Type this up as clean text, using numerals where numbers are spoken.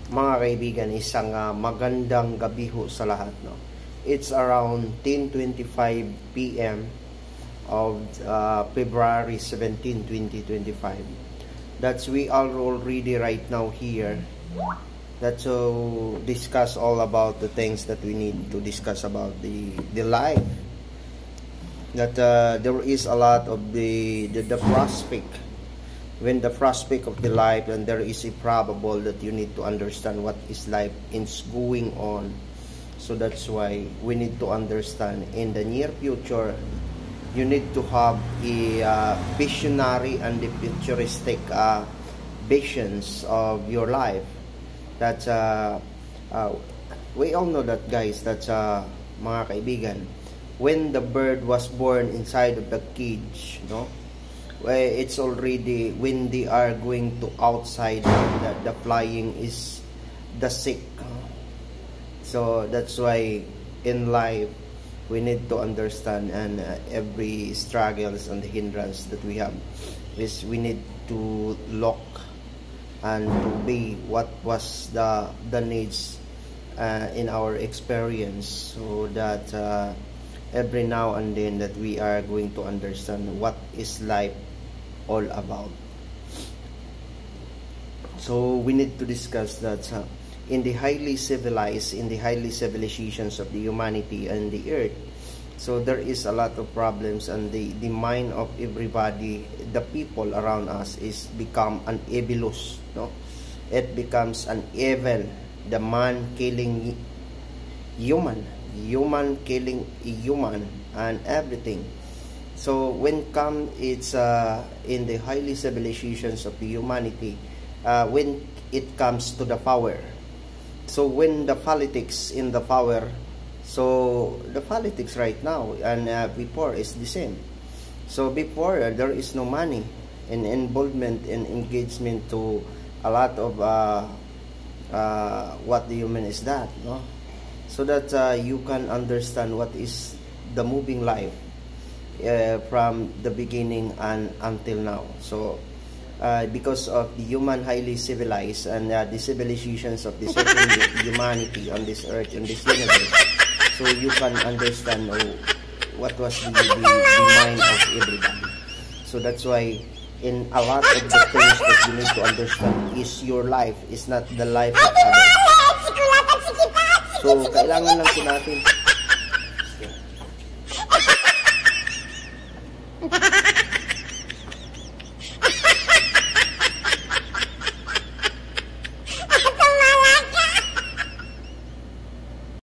Mga kaibigan, isang magandang gabi ho sa lahat. No? It's around 10:25 p.m. of February 17, 2025. That's we are already right now here. That's to discuss all about the things that we need to discuss about the life. That there is a lot of the prospect. When the prospect of the life, and there is a probable that you need to understand what is life is going on. So that's why we need to understand in the near future, you need to have a visionary and the futuristic visions of your life. That's we all know that, guys. That's mga kaibigan, when the bird was born inside of the cage, no, it's already when they are going to outside, the flying is the sick. So that's why in life we need to understand, and every struggles and hindrance that we have is we need to look and to be what was the needs in our experience, so that every now and then that we are going to understand what is life all about. So we need to discuss that in the highly civilizations of the humanity and the earth, so there is a lot of problems, and the mind of everybody, the people around us, is become an evilous, no, it becomes an evil, the man killing human killing human and everything. So when it's in the highly civilizations of the humanity, when it comes to the power, so when the politics in the power, so the politics right now and before is the same. So before there is no money and involvement and engagement to a lot of what the human is that, no, so that you can understand what is the moving life from the beginning and until now. So because of the human highly civilized and the civilizations of the certain humanity on this earth, in this universe, so you can understand what was the mind of everybody. So that's why in a lot of the things that you need to understand is your life is not the life of others. So kailangan lang po natin